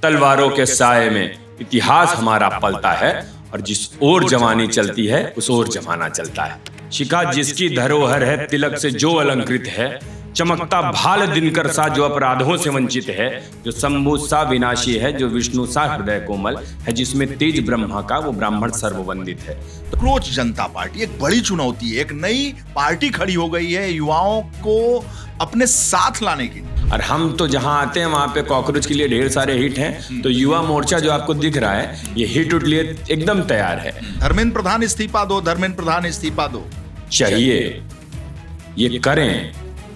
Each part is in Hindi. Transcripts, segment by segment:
तलवारों के साए में इतिहास हमारा पलता है, और जिस ओर जवानी चलती है उस ओर जमाना चलता है। शिखा जिसकी धरोहर है, तिलक से जो अलंकृत है, चमकता भाल दिनकर सा जो अपराधों से वंचित है, जो शंभु सा विनाशी है, जो विष्णु सा हृदय कोमल है, जिसमें तेज ब्रह्मा का वो ब्राह्मण सर्ववंदित है। कॉकरोच जनता पार्टी एक बड़ी चुनौती है। एक नई पार्टी खड़ी हो गई है युवाओं को अपने साथ लाने की। और हम तो जहां आते हैं वहां पे कॉकरोच के लिए ढेर सारे हिट हैं। तो युवा मोर्चा जो आपको दिख रहा है, ये हिट उठ लिए एकदम तैयार है। धर्मेंद्र प्रधान इस्तीफा दो, धर्मेंद्र प्रधान इस्तीफा दो। चाहिए, ये करें,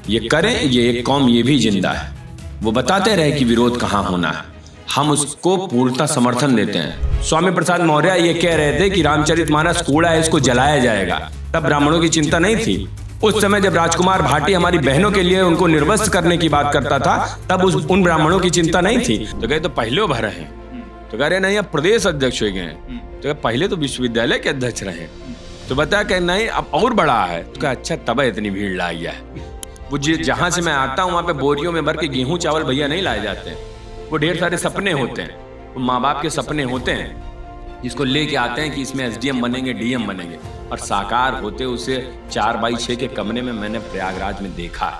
ये एक कौम ये भी जिंदा है। वो बताते रहे कि विरोध कहाँ होना है, हम उसको पूर्णतः समर्थन देते हैं। स्वामी प्रसाद मौर्य ये कह रहे थे कि रामचरितमानस कूड़ा है, इसको जलाया जाएगा। तब ब्राह्मणों की चिंता नहीं थी। उस समय जब राजकुमार भाटी हमारी बहनों के लिए उनको निर्वस्त्र करने की बात करता था, तब उन ब्राह्मणों की चिंता नहीं थी। तो कहे तो पहले भर रहे हैं, तो कह रहे नहीं अब प्रदेश अध्यक्ष हो गए, तो पहले तो विश्वविद्यालय के अध्यक्ष रहे। तो बताया कि नहीं अब और बड़ा है। तो कहा अच्छा तब इतनी भीड़ लाई है। वो जहां से मैं आता हूँ वहां पे बोरियों में भर के गेहूं चावल भैया नहीं लाए जाते हैं। वो ढेर सारे सपने होते हैं, वो माँ बाप के सपने होते हैं, जिसको लेके आते हैं कि इसमें एसडीएम बनेंगे, डीएम बनेंगे, और साकार होते उसे 4x6 के कमरे में मैंने प्रयागराज में देखा।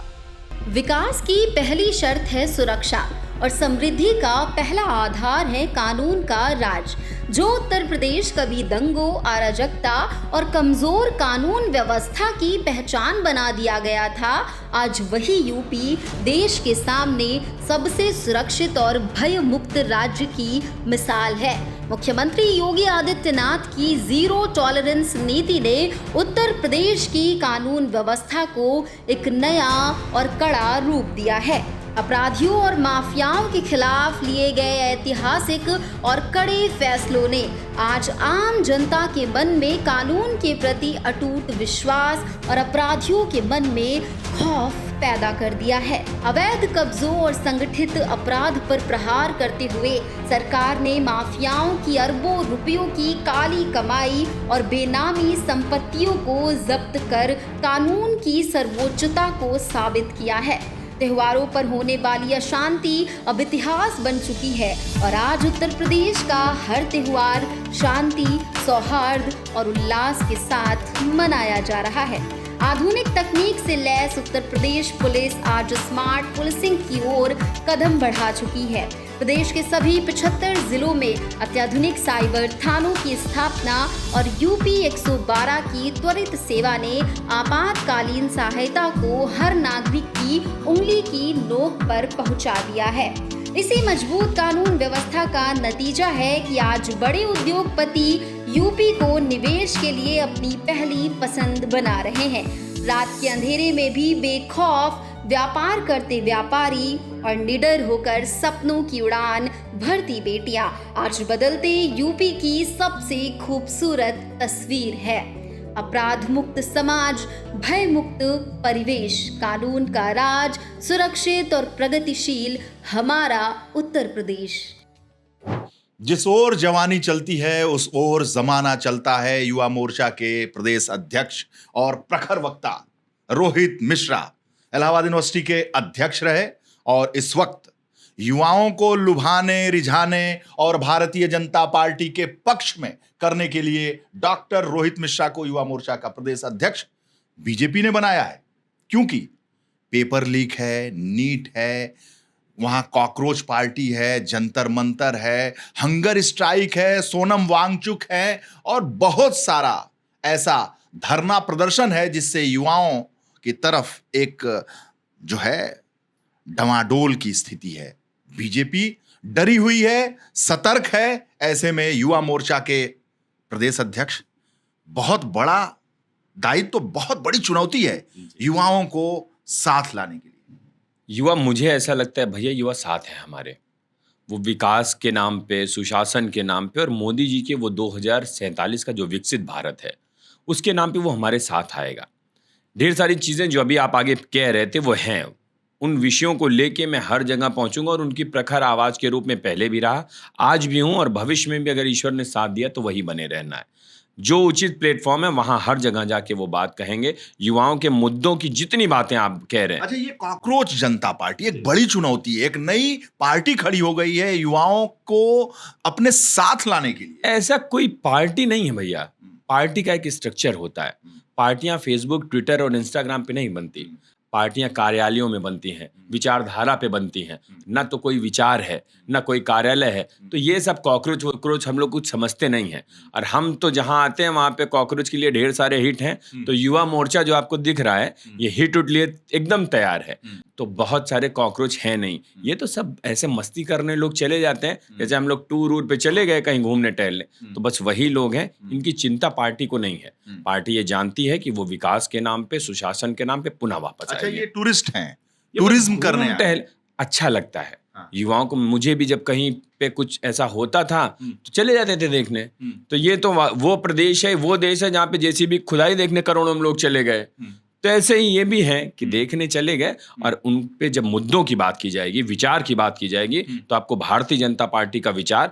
विकास की पहली शर्त है सुरक्षा, और समृद्धि का पहला आधार है कानून का राज। जो उत्तर प्रदेश कभी दंगों, अराजकता और कमजोर कानून व्यवस्था की पहचान बना दिया गया था, आज वही यूपी देश के सामने सबसे सुरक्षित और भय मुक्त राज्य की मिसाल है। मुख्यमंत्री योगी आदित्यनाथ की जीरो टॉलरेंस नीति ने उत्तर प्रदेश की कानून व्यवस्था को एक नया और कड़ा रूप दिया है। अपराधियों और माफियाओं के खिलाफ लिए गए ऐतिहासिक और कड़े फैसलों ने आज आम जनता के मन में कानून के प्रति अटूट विश्वास और अपराधियों के मन में खौफ पैदा कर दिया है। अवैध कब्जों और संगठित अपराध पर प्रहार करते हुए सरकार ने माफियाओं की अरबों रुपयों की काली कमाई और बेनामी संपत्तियों को जब्त कर कानून की सर्वोच्चता को साबित किया है। त्योहारों पर होने वाली अशांति अब इतिहास बन चुकी है, और आज उत्तर प्रदेश का हर त्योहार शांति, सौहार्द और उल्लास के साथ मनाया जा रहा है। आधुनिक तकनीक से लैस उत्तर प्रदेश पुलिस आज स्मार्ट पुलिसिंग की ओर कदम बढ़ा चुकी है। प्रदेश के सभी 75 जिलों में अत्याधुनिक साइबर थानों की स्थापना और यूपी 112 की त्वरित सेवा ने आपातकालीन सहायता को हर नागरिक की उंगली की नोक पर पहुंचा दिया है। इसी मजबूत कानून व्यवस्था का नतीजा है कि आज बड़े उद्योगपति यूपी को निवेश के लिए अपनी पहली पसंद बना रहे हैं। रात के अंधेरे में भी बेखौफ व्यापार करते व्यापारी और निडर होकर सपनों की उड़ान भरती बेटियां आज बदलते यूपी की सबसे खूबसूरत तस्वीर है। अपराध मुक्त समाज, भय मुक्त परिवेश, कानून का राज, सुरक्षित और प्रगतिशील हमारा उत्तर प्रदेश। जिस ओर जवानी चलती है उस ओर जमाना चलता है। युवा मोर्चा के प्रदेश अध्यक्ष और प्रखर वक्ता रोहित मिश्रा इलाहाबाद यूनिवर्सिटी के अध्यक्ष रहे, और इस वक्त युवाओं को लुभाने, रिझाने और भारतीय जनता पार्टी के पक्ष में करने के लिए डॉक्टर रोहित मिश्रा को युवा मोर्चा का प्रदेश अध्यक्ष बीजेपी ने बनाया है। क्योंकि पेपर लीक है, नीट है, वहां कॉकरोच पार्टी है, जंतर मंतर है, हंगर स्ट्राइक है, सोनम वांगचुक है, और बहुत सारा ऐसा धरना प्रदर्शन है जिससे युवाओं की तरफ एक जो है डमाडोल की स्थिति है। बीजेपी डरी हुई है, सतर्क है। ऐसे में युवा मोर्चा के प्रदेश अध्यक्ष बहुत बड़ा दायित्व, बहुत बड़ी चुनौती है युवाओं को साथ लाने के लिए। युवा, मुझे ऐसा लगता है भैया, युवा साथ है हमारे। वो विकास के नाम पे, सुशासन के नाम पे, और मोदी जी के वो 2047 का जो विकसित भारत है उसके नाम पे वो हमारे साथ आएगा। ढेर सारी चीज़ें जो अभी आप आगे कह रहे थे वो हैं। उन विषयों को लेके मैं हर जगह पहुंचूंगा और उनकी प्रखर आवाज़ के रूप में पहले भी रहा, आज भी हूं, और भविष्य में भी अगर ईश्वर ने साथ दिया तो वही बने रहना है। जो उचित प्लेटफॉर्म है वहां हर जगह जाके वो बात कहेंगे। युवाओं के मुद्दों की जितनी बातें आप कह रहे हैं, अच्छा, ये कॉकरोच जनता पार्टी एक बड़ी चुनौती है, एक नई पार्टी खड़ी हो गई है युवाओं को अपने साथ लाने के लिए। ऐसा कोई पार्टी नहीं है भैया। पार्टी का एक स्ट्रक्चर होता है। पार्टियां फेसबुक, ट्विटर और इंस्टाग्राम पे नहीं बनती। पार्टियां कार्यालयों में बनती हैं, विचारधारा पे बनती हैं। ना तो कोई विचार है, ना कोई कार्यालय है। तो ये सब कॉकरोच वॉकरोच हम लोग कुछ समझते नहीं हैं। और हम तो जहां आते हैं वहां पे कॉकरोच के लिए ढेर सारे हिट हैं। तो युवा मोर्चा जो आपको दिख रहा है, ये हिट उठ लिए एकदम तैयार है। तो बहुत सारे कॉकरोच हैं नहीं। ये तो सब ऐसे मस्ती करने लोग चले जाते हैं। जैसे हम लोग टूर वूर पे चले गए कहीं घूमने टहलने, तो बस वही लोग हैं। इनकी चिंता पार्टी को नहीं है। पार्टी ये जानती है कि वो विकास के नाम पे, सुशासन के नाम पे पुनः वापस अच्छा, आएगी। ये टूरिस्ट हैं, ये टूरिज्म बस करने घूम आए। टहल अच्छा लगता है। हाँ। युवाओं को, मुझे भी जब कहीं पे कुछ ऐसा होता था तो चले जाते थे देखने। तो ये तो वो प्रदेश है, वो देश है जहाँ पे जेसीबी खुदाई देखने करोड़ों लोग चले गए। तो ऐसे ही ये भी है कि देखने चले गए। और उन पे जब मुद्दों की बात की जाएगी, विचार की बात की जाएगी, तो आपको भारतीय जनता पार्टी का विचार,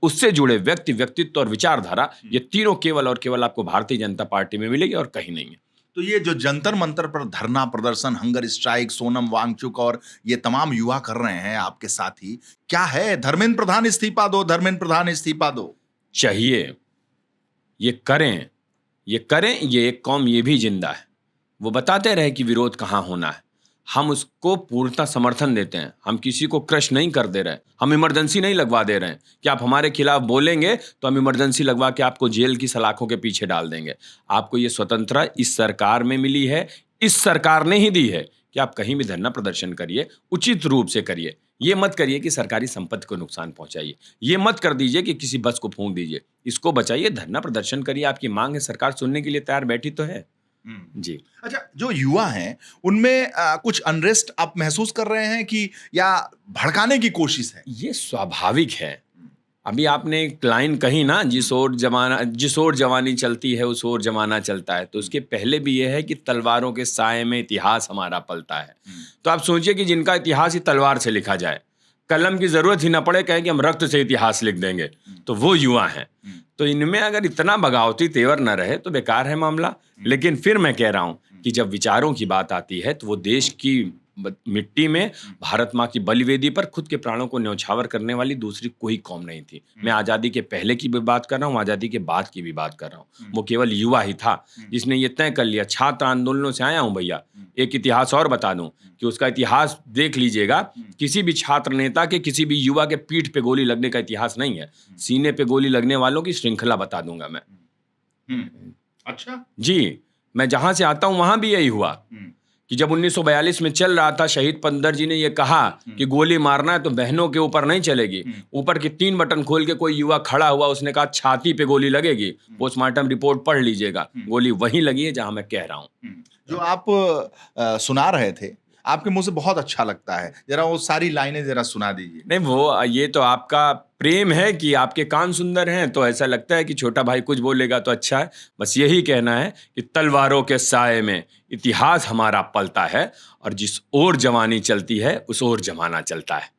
उससे जुड़े व्यक्ति, व्यक्तित्व और विचारधारा, ये तीनों केवल और केवल आपको भारतीय जनता पार्टी में मिलेगी और कहीं नहीं है। तो ये जो जंतर मंतर पर धरना प्रदर्शन, हंगर स्ट्राइक, सोनम वांगचुक और ये तमाम युवा कर रहे हैं आपके साथी, क्या है? धर्मेंद्र प्रधान इस्तीफा दो, धर्मेंद्र प्रधान इस्तीफा दो। चाहिए, ये करें, ये करें। ये एक कौम ये भी जिंदा है। वो बताते रहे कि विरोध कहाँ होना है। हम उसको पूर्णतः समर्थन देते हैं। हम किसी को क्रश नहीं कर दे रहे। हम इमरजेंसी नहीं लगवा दे रहे हैं कि आप हमारे खिलाफ बोलेंगे तो हम इमरजेंसी लगवा के आपको जेल की सलाखों के पीछे डाल देंगे। आपको ये स्वतंत्रता इस सरकार में मिली है, इस सरकार ने ही दी है कि आप कहीं भी धरना प्रदर्शन करिए, उचित रूप से करिए। ये मत करिए कि सरकारी संपत्ति को नुकसान पहुंचाइए। ये मत कर दीजिए कि किसी बस को फूंक दीजिए। इसको बचाइए, धरना प्रदर्शन करिए। आपकी मांग है, सरकार सुनने के लिए तैयार बैठी तो है। जी। अच्छा, जो युवा हैं उनमें कुछ अनरेस्ट आप महसूस कर रहे हैं कि या भड़काने की कोशिश है? ये स्वाभाविक है। अभी आपने एक लाइन कही ना, जिस ओर जवानी चलती है उस ओर जमाना चलता है। तो उसके पहले भी ये है कि तलवारों के साए में इतिहास हमारा पलता है। तो आप सोचिए कि जिनका इतिहास ही तलवार से लिखा जाए, कलम की जरूरत ही ना पड़े, कहें कि हम रक्त से इतिहास लिख देंगे, तो वो युवा हैं। तो इनमें अगर इतना बगावती तेवर न रहे तो बेकार है मामला। लेकिन फिर मैं कह रहा हूं कि जब विचारों की बात आती है तो वो देश की मिट्टी में, भारत माँ की बलिवेदी पर खुद के प्राणों को न्यौछावर करने वाली दूसरी कोई कौम नहीं थी। मैं आज़ादी के पहले की भी बात कर रहा हूँ, आज़ादी के बाद की भी बात कर रहा हूँ। वो केवल युवा ही था जिसने ये तय कर लिया। छात्र आंदोलनों से आया हूँ भैया। एक इतिहास और बता दूं कि उसका इतिहास देख लीजिएगा। किसी भी छात्र नेता के, किसी भी युवा के पीठ पे गोली लगने का इतिहास नहीं है। सीने पे गोली लगने वालों की श्रृंखला बता दूंगा मैं। अच्छा जी, मैं जहां से आता हूं वहां भी यही हुआ कि जब 1942 में चल रहा था, शहीद पंदर जी ने यह कहा कि गोली मारना है तो बहनों के ऊपर नहीं चलेगी। ऊपर के 3 बटन खोल के कोई युवा खड़ा हुआ, उसने कहा छाती पे गोली लगेगी। पोस्टमार्टम रिपोर्ट पढ़ लीजिएगा, गोली वहीं लगी है जहां मैं कह रहा हूं। जो आप सुना रहे थे, आपके मुंह से बहुत अच्छा लगता है। जरा वो सारी लाइनें जरा सुना दीजिए। नहीं, वो ये तो आपका प्रेम है कि आपके कान सुंदर हैं, तो ऐसा लगता है कि छोटा भाई कुछ बोलेगा तो अच्छा है। बस यही कहना है कि तलवारों के साए में इतिहास हमारा पलता है, और जिस ओर जवानी चलती है उस ओर जमाना चलता है।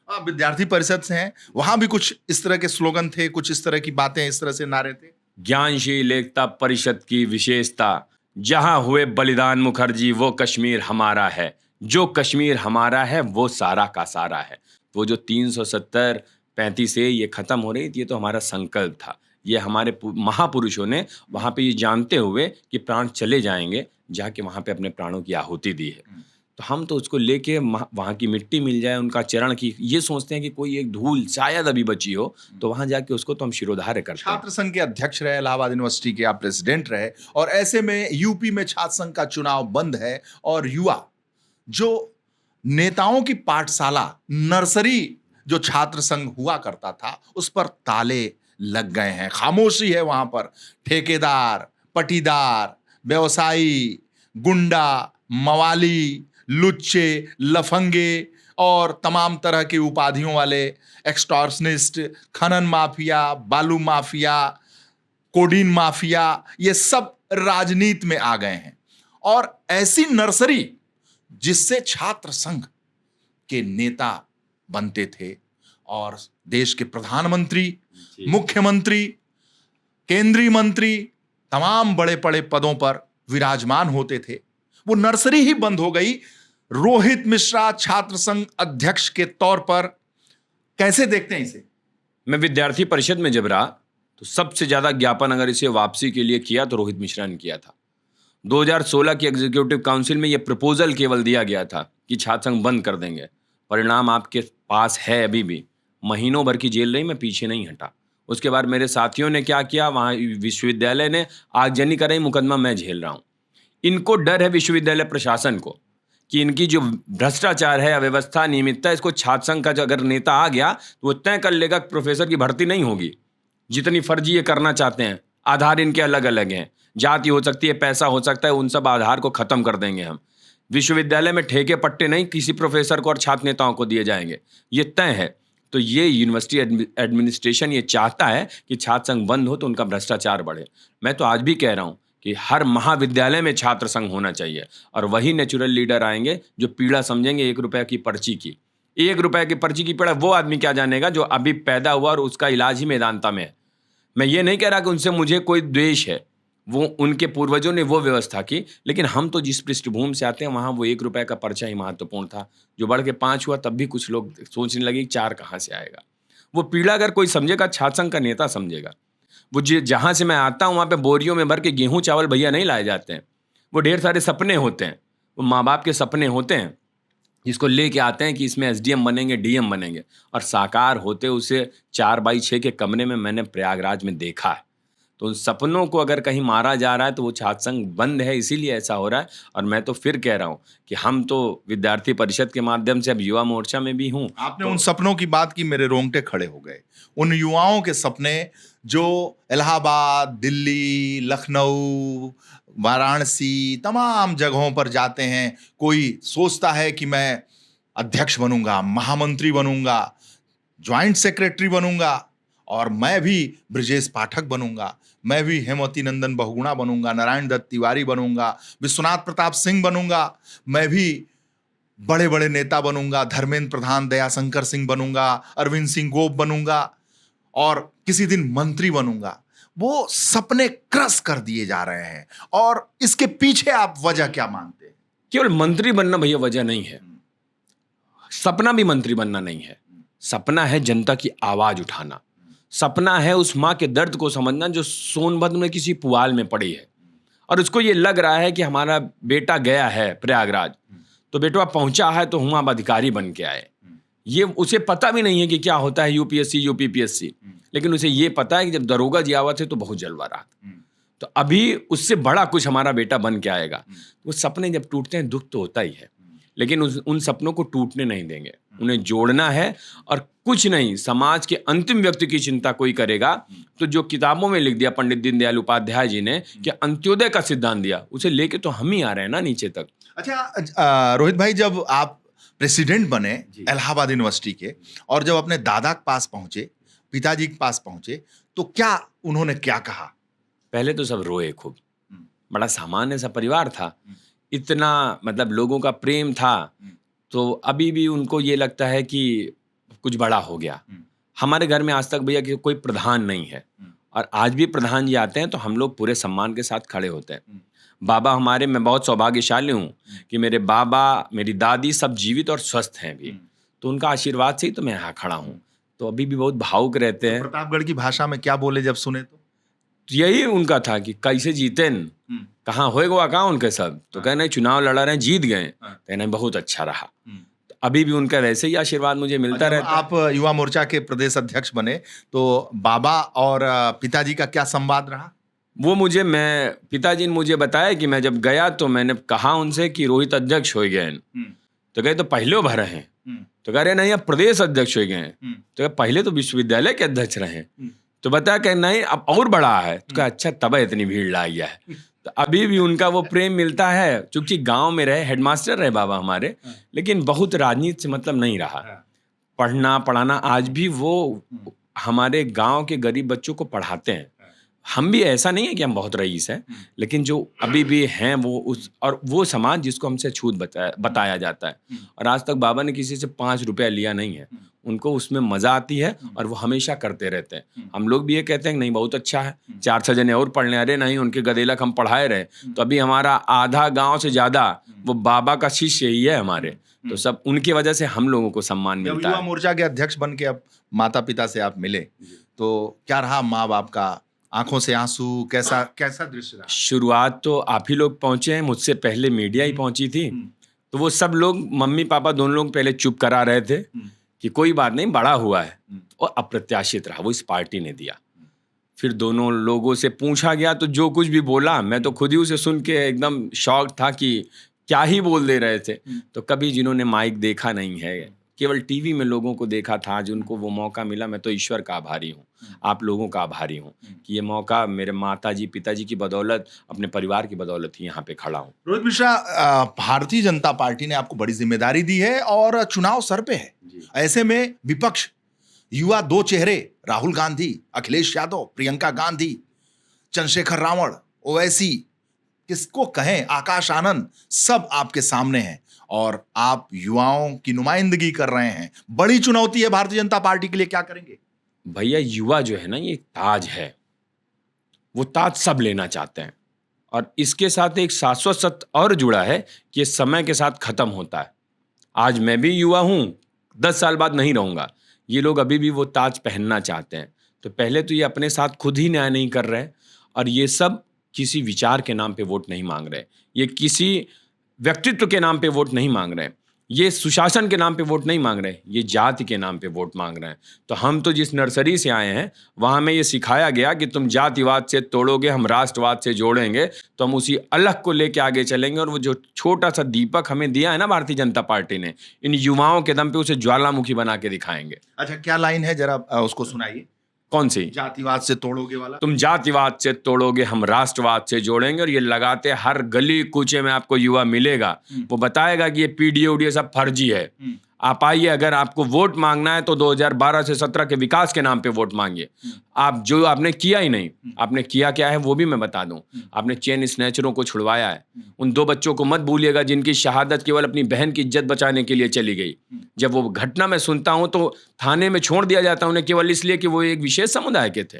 आप विद्यार्थी परिषद से हैं, वहां भी कुछ इस तरह के स्लोगन थे, कुछ इस तरह की बातें, इस तरह से नारे थे। ज्ञानशील एकता परिषद की विशेषता, जहां हुए बलिदान मुखर्जी वो कश्मीर हमारा है, जो कश्मीर हमारा है वो सारा का सारा है। वो जो 370-35 से ये खत्म हो रही थी, ये तो हमारा संकल्प था। ये हमारे महापुरुषों ने वहां पे ये जानते हुए कि प्राण चले जाएंगे, जाके वहां पे अपने प्राणों की आहुति दी है। तो हम तो उसको लेके वहाँ की मिट्टी मिल जाए, उनका चरण की, ये सोचते हैं कि कोई एक धूल शायद अभी बची हो, तो वहाँ जाके उसको तो हम शिरोधार्य करते हैं। छात्र संघ के अध्यक्ष रहे, इलाहाबाद यूनिवर्सिटी के आप प्रेसिडेंट रहे, और ऐसे में यूपी में छात्र संघ का चुनाव बंद है, और युवा जो नेताओं की पाठशाला, नर्सरी जो छात्र संघ हुआ करता था, उस पर ताले लग गए हैं। खामोशी है वहां पर। ठेकेदार, पटीदार, व्यवसायी, गुंडा, मवाली, लुच्चे, लफंगे और तमाम तरह की उपाधियों वाले एक्सटॉर्शनिस्ट, खनन माफिया, बालू माफिया, कोडीन माफिया, ये सब राजनीति में आ गए हैं। और ऐसी नर्सरी जिससे छात्र संघ के नेता बनते थे और देश के प्रधानमंत्री, मुख्यमंत्री, केंद्रीय मंत्री, तमाम बड़े बड़े पदों पर विराजमान होते थे। वो नर्सरी ही बंद हो गई। रोहित मिश्रा छात्र संघ अध्यक्ष के तौर पर कैसे देखते हैं इसे? मैं विद्यार्थी परिषद में जब रहा तो सबसे ज्यादा ज्ञापन अगर इसे वापसी के लिए किया तो रोहित मिश्रा ने किया था। 2016 की एग्जीक्यूटिव काउंसिल में यह प्रपोजल केवल दिया गया था कि छात्र संघ बंद कर देंगे। परिणाम आपके पास है अभी भी। महीनों भर की जेल रही, मैं पीछे नहीं हटा। उसके बाद मेरे साथियों ने क्या किया, वहाँ विश्वविद्यालय ने आगजनी कराई, मुकदमा मैं झेल रहा हूँ। इनको डर है विश्वविद्यालय प्रशासन को कि इनकी जो भ्रष्टाचार है, अव्यवस्था, अनियमितता, इसको छात्र संघ का जो अगर नेता आ गया तो वो तय कर लेगा कि प्रोफेसर की भर्ती नहीं होगी। जितनी फर्जी ये करना चाहते हैं, आधार इनके अलग अलग हैं, जाति हो सकती है, पैसा हो सकता है, उन सब आधार को खत्म कर देंगे हम। विश्वविद्यालय में ठेके पट्टे नहीं किसी प्रोफेसर को और छात्र नेताओं को दिए जाएंगे, ये तय है। तो ये यूनिवर्सिटी एडमिनिस्ट्रेशन ये चाहता है कि छात्र संघ बंद हो तो उनका भ्रष्टाचार बढ़े। मैं तो आज भी कह रहा हूँ कि हर महाविद्यालय में छात्र संघ होना चाहिए और वही नेचुरल लीडर आएंगे जो पीड़ा समझेंगे 1 रुपये की पर्ची की। 1 रुपये की पर्ची की पीड़ा वो आदमी क्या जानेगा जो अभी पैदा हुआ और उसका इलाज ही मैदानता में है। मैं ये नहीं कह रहा कि उनसे मुझे कोई द्वेष है, वो उनके पूर्वजों ने वो व्यवस्था की, लेकिन हम तो जिस पृष्ठभूमि से आते हैं वहाँ वो 1 रुपये का पर्चा ही महत्वपूर्ण था। जो बढ़ के 5 हुआ तब भी कुछ लोग सोचने लगे 4 कहाँ से आएगा। वो पीड़ा अगर कोई समझेगा, छात्र संघ का नेता समझेगा। वो जहाँ से मैं आता हूँ वहाँ पे बोरियों में भर के गेहूँ चावल भैया नहीं लाए जाते हैं। वो ढेर सारे सपने होते हैं, वो माँ बाप के सपने होते हैं जिसको लेके आते हैं कि इसमें एसडीएम बनेंगे, डीएम बनेंगे, और साकार होते उसे 4x6 के कमरे में मैंने प्रयागराज में देखा है। तो उन सपनों को अगर कहीं मारा जा रहा है तो वो छात्र संघ बंद है, इसीलिए ऐसा हो रहा है। और मैं तो फिर कह रहा हूँ कि हम तो विद्यार्थी परिषद के माध्यम से अब युवा मोर्चा में भी हूँ। आपने उन सपनों की बात की, मेरे रोंगटे खड़े हो गए। उन युवाओं के सपने जो इलाहाबाद, दिल्ली, लखनऊ, वाराणसी, तमाम जगहों पर जाते हैं। कोई सोचता है कि मैं अध्यक्ष बनूंगा, महामंत्री बनूंगा, ज्वाइंट सेक्रेटरी बनूंगा, और मैं भी ब्रजेश पाठक बनूंगा, मैं भी हेमवती नंदन बहुगुणा बनूंगा, नारायण दत्त तिवारी बनूंगा, विश्वनाथ प्रताप सिंह बनूंगा, मैं भी बड़े बड़े नेता बनूंगा, धर्मेंद्र प्रधान, दयाशंकर सिंह बनूंगा, अरविंद सिंह गोप बनूंगा, और किसी दिन मंत्री बनूंगा। वो सपने क्रश कर दिए जा रहे हैं। और इसके पीछे आप वजह क्या मानते हैं? केवल मंत्री बनना भैया वजह नहीं है, सपना भी मंत्री बनना नहीं है। सपना है जनता की आवाज उठाना, सपना है उस माँ के दर्द को समझना जो सोनभद्र में किसी पुआल में पड़ी है और उसको ये लग रहा है कि हमारा बेटा गया है प्रयागराज, तो बेटा पहुंचा है तो हम अब अधिकारी बन के आए। ये उसे पता भी नहीं है कि क्या होता है यूपीएससी, यूपीपीएससी, लेकिन उसे ये पता है कि जब दरोगा जी आवा थे तो बहुत जलवा रहा था, तो अभी उससे बड़ा कुछ हमारा बेटा बन के आएगा। वो सपने जब टूटते हैं दुख तो होता ही है, लेकिन उन सपनों को टूटने नहीं देंगे, उन्हें जोड़ना है। और कुछ नहीं, समाज के अंतिम व्यक्ति की चिंता कोई करेगा तो जो किताबों में लिख दिया पंडित दीनदयाल उपाध्याय जी ने कि अंत्योदय का सिद्धांत दिया, उसे लेके तो हम ही आ रहे हैं ना नीचे तक। अच्छा रोहित भाई, जब आप प्रेसिडेंट बने इलाहाबाद यूनिवर्सिटी के और जब अपने दादा के पास पहुंचे, पिताजी के पास पहुंचे, तो क्या उन्होंने क्या कहा? पहले तो सब रोए खूब, बड़ा सामान्य सा परिवार था, इतना मतलब लोगों का प्रेम था, तो अभी भी उनको ये लगता है कि कुछ बड़ा हो गया। हमारे घर में आज तक भैया कि कोई प्रधान नहीं है, और आज भी प्रधान जी आते हैं तो हम लोग पूरे सम्मान के साथ खड़े होते हैं। बाबा हमारे, मैं बहुत सौभाग्यशाली हूँ कि मेरे बाबा, मेरी दादी सब जीवित और स्वस्थ हैं अभी, तो उनका आशीर्वाद से ही तो मैं यहाँ खड़ा हूँ। तो अभी भी बहुत भावुक रहते हैं। प्रतापगढ़ की भाषा में क्या बोले जब सुने? तो यही उनका था कि कैसे जीते, कहाँ होएगा कहाँ उनके सब, तो कहना चुनाव लड़ा रहे, जीत गए, कहना बहुत अच्छा रहा। तो अभी भी उनका वैसे ही आशीर्वाद मुझे मिलता रहता है। आप युवा मोर्चा के प्रदेश अध्यक्ष बने तो बाबा और पिताजी का क्या संवाद रहा? वो पिताजी ने मुझे बताया कि मैं जब गया तो मैंने कहा उनसे कि रोहित अध्यक्ष हो गए, तो कहे तो पहले भरे हैं, तो कह रहे नहीं अब प्रदेश अध्यक्ष हो गए, तो पहले तो विश्वविद्यालय के अध्यक्ष रहे, तो बताया कि नहीं अब और बड़ा है, तो कहा अच्छा तब इतनी भीड़ लाई है। तो अभी भी उनका वो प्रेम मिलता है, क्योंकि गांव में रहे, हेडमास्टर रहे बाबा हमारे, लेकिन बहुत राजनीति से मतलब नहीं रहा। पढ़ना पढ़ाना आज भी वो हमारे गांव के गरीब बच्चों को पढ़ाते हैं, हम भी ऐसा नहीं है कि हम बहुत रईस हैं, लेकिन जो अभी भी हैं वो उस और वो समाज जिसको हमसे छूत बताया जाता है। और आज तक बाबा ने किसी से 5 रुपया लिया नहीं है। उनको उसमें मजा आती है और वो हमेशा करते रहते हैं। हम लोग भी ये कहते हैं कि नहीं बहुत अच्छा है, 4 जने और पढ़ लें। अरे नहीं, उनके गदेलक हम पढ़ाए रहे तो अभी हमारा आधा गांव से ज्यादा वो बाबा का शिष्य ही है हमारे। तो सब उनकी वजह से हम लोगों को सम्मान मिलता युवा है। मोर्चा के अध्यक्ष बन के अब माता पिता से आप मिले, तो क्या रहा माँ बाप का? आंखों से आंसू, कैसा कैसा दृश्य रहा? शुरुआत तो आप ही लोग पहुंचे हैं, मुझसे पहले मीडिया ही पहुंची थी। तो वो सब लोग, मम्मी पापा दोनों लोग पहले चुप करा रहे थे कि कोई बात नहीं, बड़ा हुआ है। और अप्रत्याशित रहा, वो इस पार्टी ने दिया। फिर दोनों लोगों से पूछा गया तो जो कुछ भी बोला, मैं तो खुद ही उसे सुन के एकदम शॉक था कि क्या ही बोल दे रहे थे। तो कभी जिन्होंने माइक देखा नहीं है, केवल टीवी में लोगों को देखा था, जिनको वो मौका मिला, मैं तो ईश्वर का आभारी हूँ, आप लोगों का आभारी हूँ कि ये मौका मेरे माताजी पिताजी की बदौलत, अपने परिवार की बदौलत ही यहाँ पे खड़ा हूँ। रोहित मिश्रा, भारतीय जनता पार्टी ने आपको बड़ी जिम्मेदारी दी है और चुनाव सर पे है। ऐसे में विपक्ष, युवा दो चेहरे, राहुल गांधी, अखिलेश यादव, प्रियंका गांधी, चंद्रशेखर रावण, ओवैसी, किसको कहें, आकाश आनंद, सब आपके सामने हैं और आप युवाओं की नुमाइंदगी कर रहे हैं। बड़ी चुनौती है भारतीय जनता पार्टी के लिए, क्या करेंगे? भैया, युवा जो है ना, ये एक ताज है। वो ताज सब लेना चाहते हैं और इसके साथ एक शाश्वत सत्य और जुड़ा है कि ये समय के साथ खत्म होता है। आज मैं भी युवा हूँ, 10 साल बाद नहीं रहूँगा। ये लोग अभी भी वो ताज पहनना चाहते हैं। तो पहले तो ये अपने साथ खुद ही न्याय नहीं कर रहे और ये सब किसी विचार के नाम पे वोट नहीं मांग रहे, ये किसी व्यक्तित्व के नाम पे वोट नहीं मांग रहे, ये सुशासन के नाम पे वोट नहीं मांग रहे, ये जाति के नाम पे वोट मांग रहे हैं। तो हम तो जिस नर्सरी से आए हैं वहाँ में ये सिखाया गया कि तुम जातिवाद से तोड़ोगे, हम राष्ट्रवाद से जोड़ेंगे, तो हम उसी अलग को लेके आगे चलेंगे। और वो जो छोटा सा दीपक हमें दिया है ना भारतीय जनता पार्टी ने, इन युवाओं के दम पे उसे ज्वालामुखी बना के दिखाएंगे। अच्छा, क्या लाइन है, जरा उसको सुनाइए। कौन सी? जातिवाद से तोड़ोगे वाला। तुम जातिवाद से तोड़ोगे, हम राष्ट्रवाद से जोड़ेंगे। और ये लगाते हर गली कूचे में आपको युवा मिलेगा, वो बताएगा कि ये पीडीए उडीए सब फर्जी है। आप आइए, अगर आपको वोट मांगना है तो 2012 से 17 के विकास के नाम पे वोट मांगिए। आप जो आपने किया ही नहीं, आपने किया क्या है वो भी मैं बता दूं। आपने चेन स्नैचरों को छुड़वाया है। उन 2 बच्चों को मत भूलिएगा जिनकी शहादत केवल अपनी बहन की इज्जत बचाने के लिए चली गई। जब वो घटना मैं सुनता हूं तो थाने में छोड़ दिया जाता है उन्हें, केवल इसलिए कि वो एक विशेष समुदाय के थे।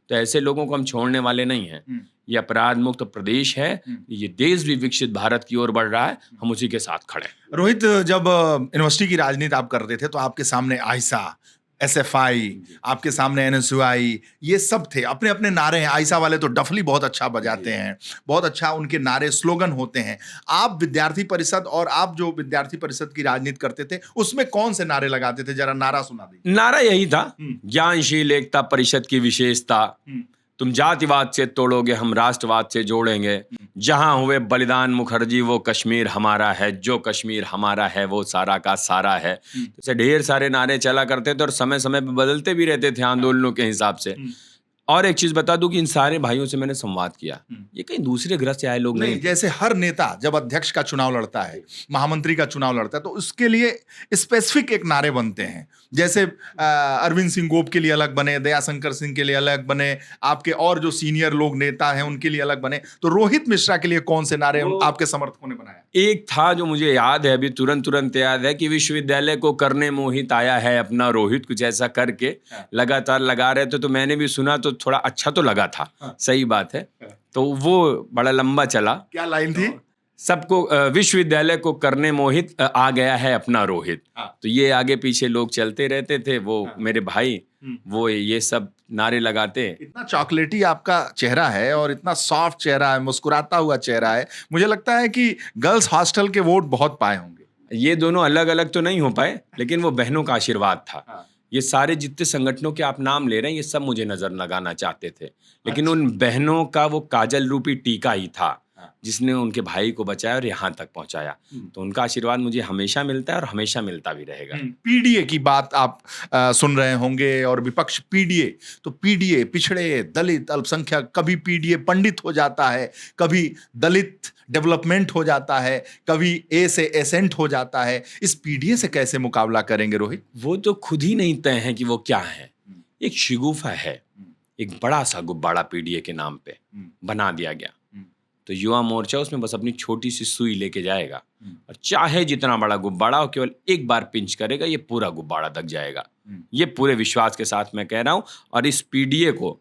तो ऐसे लोगों को हम छोड़ने वाले नहीं हैं। ये अपराध मुक्त प्रदेश है, ये देश भी विकसित भारत की ओर बढ़ रहा है, हम उसी के साथ खड़े हैं। रोहित, जब यूनिवर्सिटी की राजनीति आप करते थे तो आपके सामने आयसा, एसएफआई, आपके सामने एनएसयूआई, ये सब थे। अपने अपने नारे हैं। आयसा वाले तो डफली बहुत अच्छा बजाते हैं, बहुत अच्छा उनके नारे स्लोगन होते हैं। आप विद्यार्थी परिषद, और आप जो विद्यार्थी परिषद की राजनीति करते थे उसमें कौन से नारे लगाते थे, जरा नारा सुना दीजिए। नारा यही था, ज्ञानशील एकता परिषद की विशेषता, तुम जातिवाद से तोड़ोगे, हम राष्ट्रवाद से जोड़ेंगे, जहां हुए बलिदान मुखर्जी वो कश्मीर हमारा है, जो कश्मीर हमारा है वो सारा का सारा है। तो ढेर सारे नारे चला करते थे और समय समय पे बदलते भी रहते थे आंदोलनों के हिसाब से। और एक चीज बता दूं कि इन सारे भाइयों से मैंने संवाद किया, ये कहीं दूसरे ग्रह से आए लोग नहीं। जैसे हर नेता जब अध्यक्ष का चुनाव लड़ता है, महामंत्री का चुनाव लड़ता है, तो उसके लिए स्पेसिफिक एक नारे बनते हैं। जैसे अरविंद सिंह गोप के लिए अलग बने, दयाशंकर सिंह के लिए अलग बने, आपके और जो सीनियर लोग नेता हैं उनके लिए अलग बने। तो रोहित मिश्रा के लिए कौन से नारे आपके समर्थकों ने बनाया? एक था जो मुझे याद है, अभी तुरंत याद है, कि विश्वविद्यालय को करने मोहित आया है अपना रोहित, कुछ ऐसा करके लगातार लगा रहे थे। तो मैंने भी सुना तो थोड़ा अच्छा तो लगा था। सही बात है। तो वो बड़ा लंबा चला। क्या लाइन थी? सबको विश्वविद्यालय को करने मोहित आ गया है अपना रोहित। तो ये आगे पीछे लोग चलते रहते थे। वो मेरे भाई वो ये सब नारे लगाते। इतना चॉकलेटी आपका चेहरा है और इतना सॉफ्ट चेहरा है, मुस्कुराता हुआ चेहरा है, मुझे लगता है कि गर्ल्स हॉस्टल के वोट बहुत पाए होंगे। ये दोनों अलग अलग तो नहीं हो पाए, लेकिन वो बहनों का आशीर्वाद था। ये सारे जितने संगठनों के आप नाम ले रहे हैं, ये सब मुझे नजर लगाना चाहते थे, लेकिन उन बहनों का वो काजल रूपी टीका ही था जिसने उनके भाई को बचाया और यहाँ तक पहुंचाया। तो उनका आशीर्वाद मुझे हमेशा मिलता है और हमेशा मिलता भी रहेगा। पीडीए की बात आप सुन रहे होंगे और विपक्ष पीडीए, तो पीडीए पिछड़े, दलित, अल्पसंख्यक, कभी पीडीए पंडित हो जाता है, कभी दलित डेवलपमेंट हो जाता है, कभी ए से एसेंट हो जाता है। इस पीडीए से कैसे मुकाबला करेंगे रोहित? वो तो खुद ही नहीं तय है कि वो क्या है। एक शिगुफा है, एक बड़ा सा गुब्बारा पीडीए के नाम पे बना दिया गया। तो युवा मोर्चा उसमें बस अपनी छोटी सी सुई लेके जाएगा और चाहे जितना बड़ा गुब्बारा हो, केवल एक बार पिंच करेगा, ये पूरा गुब्बारा दग जाएगा। ये पूरे विश्वास के साथ मैं कह रहा हूं। और इस पीडीए को,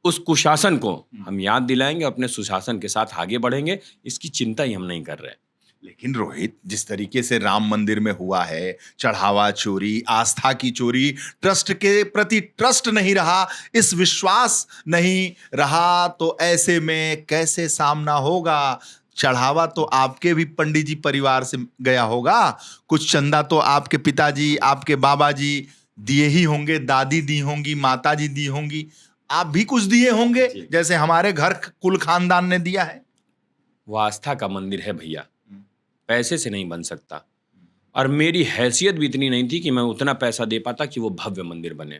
उस कुशासन को हम याद दिलाएंगे, अपने सुशासन के साथ आगे बढ़ेंगे। इसकी चिंता ही हम नहीं कर रहे। लेकिन रोहित, जिस तरीके से राम मंदिर में हुआ है, चढ़ावा चोरी, आस्था की चोरी, ट्रस्ट के प्रति ट्रस्ट नहीं रहा, इस विश्वास नहीं रहा, तो ऐसे में कैसे सामना होगा? चढ़ावा तो आपके भी पंडित जी परिवार से गया होगा, कुछ चंदा तो आपके पिताजी, आपके बाबा जी दिए ही होंगे, दादी दी होंगी, माता जी दी होंगी, आप भी कुछ दिए होंगे, जैसे हमारे घर कुल खानदान ने दिया है। वो आस्था का मंदिर है भैया, पैसे से नहीं बन सकता। और मेरी हैसियत भी इतनी नहीं थी कि मैं उतना पैसा दे पाता कि वो भव्य मंदिर बने।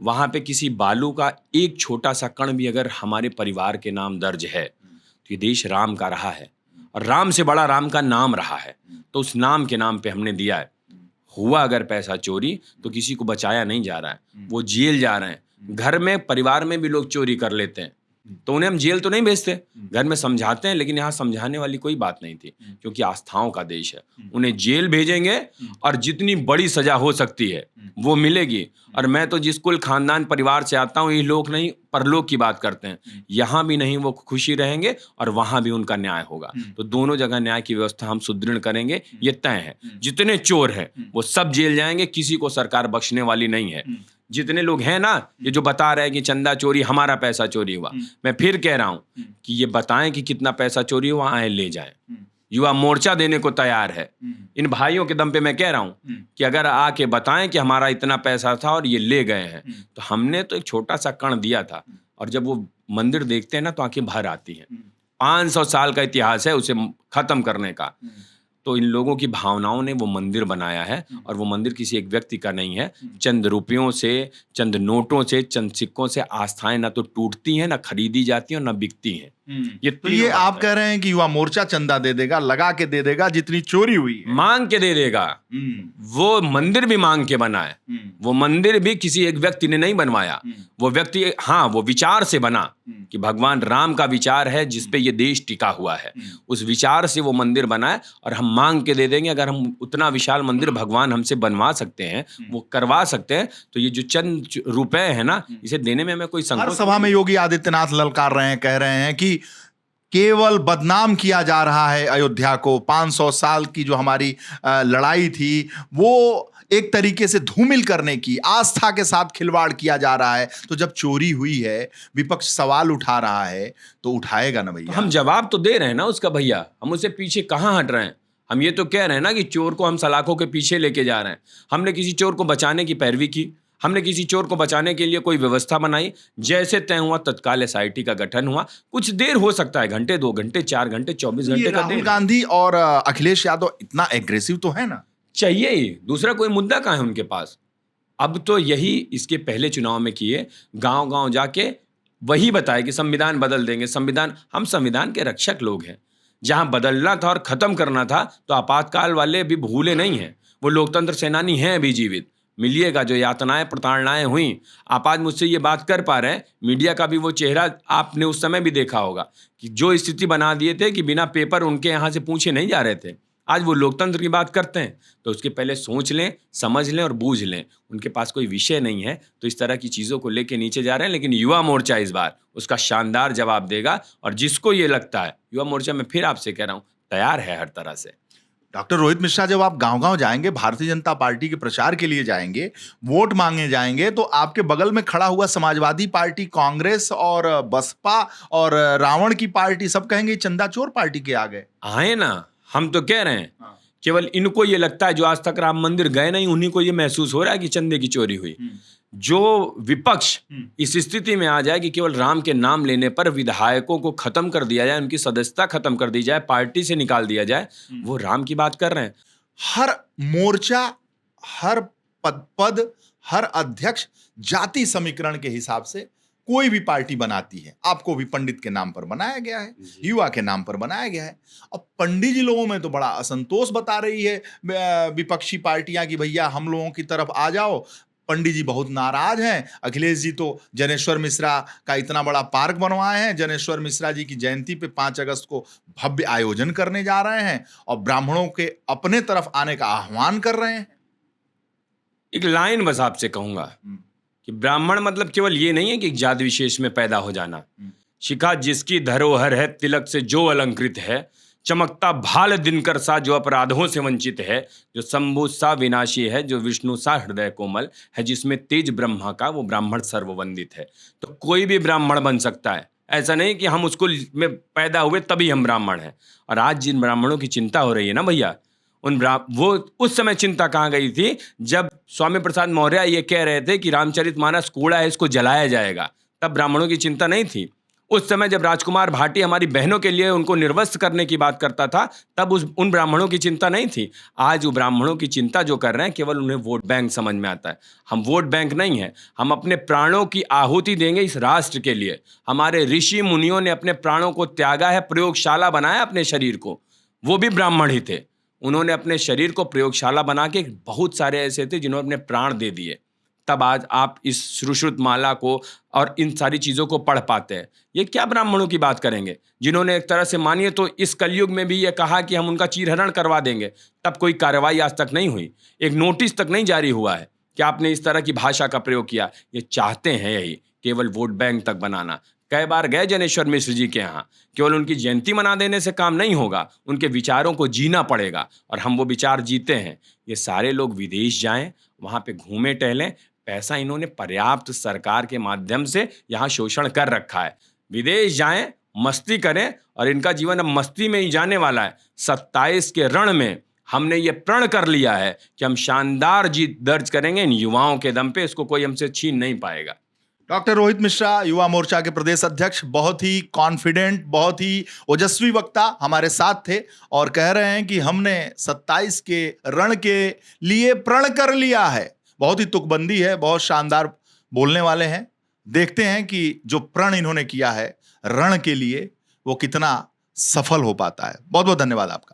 वहाँ पे किसी बालू का एक छोटा सा कण भी अगर हमारे परिवार के नाम दर्ज है तो ये देश राम का रहा है, और राम से बड़ा राम का नाम रहा है, तो उस नाम के नाम पे हमने दिया है। हुआ अगर पैसा चोरी तो किसी को बचाया नहीं जा रहा है, वो जेल जा रहे हैं। घर में, परिवार में भी लोग चोरी कर लेते हैं तो उन्हें हम जेल तो नहीं भेजते, घर में समझाते हैं, लेकिन यहाँ समझाने वाली कोई बात नहीं थी, क्योंकि आस्थाओं का देश है। उन्हें जेल भेजेंगे और जितनी बड़ी सजा हो सकती है वो मिलेगी। और मैं तो जिस कुल खानदान परिवार से आता हूँ, ये लोग नहीं परलोक की बात करते हैं। यहाँ भी नहीं वो खुशी रहेंगे और वहां भी उनका न्याय होगा। तो दोनों जगह न्याय की व्यवस्था हम सुदृढ़ करेंगे, ये तय है। जितने चोर हैं वो सब जेल जाएंगे, किसी को सरकार बख्शने वाली नहीं है। जितने लोग हैं ना, ये जो बता रहे हैं कि चंदा चोरी, हमारा पैसा चोरी हुआ, मैं फिर कह रहा हूं कि ये बताएं कि कितना पैसा चोरी हुआ, आए ले जाएं। युवा मोर्चा देने को तैयार है। इन भाइयों के दम पे मैं कह रहा हूं कि अगर आके बताएं कि हमारा इतना पैसा था और ये ले गए हैं, तो हमने तो एक छोटा सा कण दिया था। और जब वो मंदिर देखते हैं ना तो आंखें भर आती हैं। 500 साल का इतिहास है उसे खत्म करने का। तो इन लोगों की भावनाओं ने वो मंदिर बनाया है, और वो मंदिर किसी एक व्यक्ति का नहीं है। चंद रुपयों से, चंद नोटों से, चंद सिक्कों से आस्थाएं ना तो टूटती हैं, ना खरीदी जाती हैं और ना बिकती हैं। ये आप कह रहे हैं कि युवा मोर्चा चंदा दे देगा, लगा के दे देगा, जितनी चोरी हुई है मांग के दे देगा। वो मंदिर भी मांग के बना है। वो मंदिर भी किसी एक व्यक्ति ने नहीं बनवाया। वो व्यक्ति, हाँ, वो विचार से बना कि भगवान राम का विचार है जिसपे ये देश टिका हुआ है, उस विचार से वो मंदिर बना है। और हम मांग के दे देंगे। अगर हम उतना विशाल मंदिर भगवान हमसे बनवा सकते हैं, वो करवा सकते हैं, तो ये जो चंद रुपए है ना, इसे देने में हमें कोई संकोच। हर सभा में योगी आदित्यनाथ ललकार रहे हैं, कह रहे हैं कि केवल बदनाम किया जा रहा है अयोध्या को। 500 साल की जो हमारी लड़ाई थी, वो एक तरीके से धूमिल करने की, आस्था के साथ खिलवाड़ किया जा रहा है। तो जब चोरी हुई है, विपक्ष सवाल उठा रहा है, तो उठाएगा ना भैया। हम जवाब तो दे रहे हैं ना उसका भैया, हम उससे पीछे कहाँ हट रहे हैं। हम ये तो कह रहे हैं ना कि चोर को हम सलाखों के पीछे लेके जा रहे हैं। हमने किसी चोर को बचाने की पैरवी की, हमने किसी चोर को बचाने के लिए कोई व्यवस्था बनाई। जैसे तय हुआ तत्काल एसआईटी का गठन हुआ। कुछ देर हो सकता है, घंटे, 2 घंटे, 4 घंटे, 24 घंटे का। राहुल गांधी और अखिलेश यादव इतना एग्रेसिव तो है ना, चाहिए ही। दूसरा कोई मुद्दा कहाँ है उनके पास? अब तो यही इसके पहले चुनाव में किए, गांव-गांव जाके वही बताए कि संविधान बदल देंगे। संविधान, हम संविधान के रक्षक लोग हैं। जहां बदलना था और खत्म करना था, तो आपातकाल वाले भी भूले नहीं हैं। वो लोकतंत्र सेनानी हैं अभी जीवित। मिलिएगा, जो यातनाएं प्रताड़नाएं हुई, आप आज मुझसे ये बात कर पा रहे हैं। मीडिया का भी वो चेहरा आपने उस समय भी देखा होगा कि जो स्थिति बना दिए थे कि बिना पेपर उनके यहाँ से पूछे नहीं जा रहे थे। आज वो लोकतंत्र की बात करते हैं, तो उसके पहले सोच लें, समझ लें और बूझ लें। उनके पास कोई विषय नहीं है, तो इस तरह की चीज़ों को लेके नीचे जा रहे हैं। लेकिन युवा मोर्चा इस बार उसका शानदार जवाब देगा। और जिसको ये लगता है, युवा मोर्चा में फिर आपसे कह रहा हूँ, तैयार है हर तरह से। डॉक्टर रोहित मिश्रा, जब आप गांव-गांव जाएंगे, भारतीय जनता पार्टी के प्रचार के लिए जाएंगे, वोट मांगने जाएंगे, तो आपके बगल में खड़ा हुआ समाजवादी पार्टी, कांग्रेस और बसपा और रावण की पार्टी, सब कहेंगे चंदा चोर पार्टी के आ गए। आए ना, हम तो कह रहे हैं, केवल इनको ये लगता है, जो आज तक राम मंदिर गए नहीं, उन्हीं को ये महसूस हो रहा है कि चंदे की चोरी हुई। जो विपक्ष इस स्थिति में आ जाए कि केवल राम के नाम लेने पर विधायकों को खत्म कर दिया जाए, उनकी सदस्यता खत्म कर दी जाए, पार्टी से निकाल दिया जाए, वो राम की बात कर रहे हैं। हर मोर्चा, हर पद, हर अध्यक्ष जाति समीकरण के हिसाब से कोई भी पार्टी बनाती है। आपको भी पंडित के नाम पर बनाया गया है, युवा के नाम पर बनाया गया है। अब पंडित जी लोगों में तो बड़ा असंतोष बता रही है विपक्षी पार्टियां कि भैया हम लोगों की तरफ आ जाओ। पंडित जी बहुत नाराज हैं। अखिलेश जी तो जनेश्वर मिश्रा का इतना बड़ा पार्क बनवाए हैं, जनेश्वर मिश्रा जी की जयंती पे 5 अगस्त को भव्य आयोजन करने जा रहे हैं और ब्राह्मणों के अपने तरफ आने का आह्वान कर रहे हैं। एक लाइन बस आपसे कहूंगा कि ब्राह्मण मतलब केवल ये नहीं है कि एक जाति विशेष में पैदा हो जाना। शिखा जिसकी धरोहर है, तिलक से जो अलंकृत है, चमकता भाल दिनकर सा जो अपराधों से वंचित है, जो शंभु सा विनाशी है, जो विष्णु सा हृदय कोमल है, जिसमें तेज ब्रह्मा का, वो ब्राह्मण सर्ववंदित है। तो कोई भी ब्राह्मण बन सकता है, ऐसा नहीं कि हम उसको में पैदा हुए तभी हम ब्राह्मण हैं। और आज जिन ब्राह्मणों की चिंता हो रही है ना भैया, वो उस समय चिंता कहाँ गई थी जब स्वामी प्रसाद मौर्य ये कह रहे थे कि रामचरितमानस कूड़ा है, इसको जलाया जाएगा। तब ब्राह्मणों की चिंता नहीं थी। उस समय जब राजकुमार भाटी हमारी बहनों के लिए उनको निर्वस्त्र करने की बात करता था, तब उन ब्राह्मणों की चिंता नहीं थी। आज वो ब्राह्मणों की चिंता जो कर रहे हैं, केवल उन्हें वोट बैंक समझ में आता है। हम वोट बैंक नहीं है, हम अपने प्राणों की आहुति देंगे इस राष्ट्र के लिए। हमारे ऋषि मुनियों ने अपने प्राणों को त्यागा है, प्रयोगशाला बनाया अपने शरीर को। वो भी ब्राह्मण ही थे। उन्होंने अपने शरीर को प्रयोगशाला बना के, बहुत सारे ऐसे थे जिन्होंने अपने प्राण दे दिए। तब आज आप इस सुश्रुत माला को और इन सारी चीज़ों को पढ़ पाते हैं। ये क्या ब्राह्मणों की बात करेंगे जिन्होंने एक तरह से मानिए तो इस कलयुग में भी ये कहा कि हम उनका चीरहरण करवा देंगे, तब कोई कार्रवाई आज तक नहीं हुई, एक नोटिस तक नहीं जारी हुआ है कि आपने इस तरह की भाषा का प्रयोग किया। ये चाहते हैं यही, केवल वोट बैंक तक बनाना। कई बार गए जनेश्वर मिश्र जी के यहाँ, केवल उनकी जयंती मना देने से काम नहीं होगा, उनके विचारों को जीना पड़ेगा और हम वो विचार जीते हैं। ये सारे लोग विदेश जाएं, वहाँ पे घूमें टहलें, पैसा इन्होंने पर्याप्त सरकार के माध्यम से यहाँ शोषण कर रखा है। विदेश जाएं, मस्ती करें और इनका जीवन अब मस्ती में ही जाने वाला है। 27 के रण में हमने ये प्रण कर लिया है कि हम शानदार जीत दर्ज करेंगे इन युवाओं के दम पे, इसको कोई हमसे छीन नहीं पाएगा। डॉक्टर रोहित मिश्रा, युवा मोर्चा के प्रदेश अध्यक्ष, बहुत ही कॉन्फिडेंट, बहुत ही ओजस्वी वक्ता हमारे साथ थे और कह रहे हैं कि हमने 27 के रण के लिए प्रण कर लिया है। बहुत ही तुकबंदी है, बहुत शानदार बोलने वाले हैं। देखते हैं कि जो प्रण इन्होंने किया है रण के लिए वो कितना सफल हो पाता है। बहुत बहुत धन्यवाद आपका।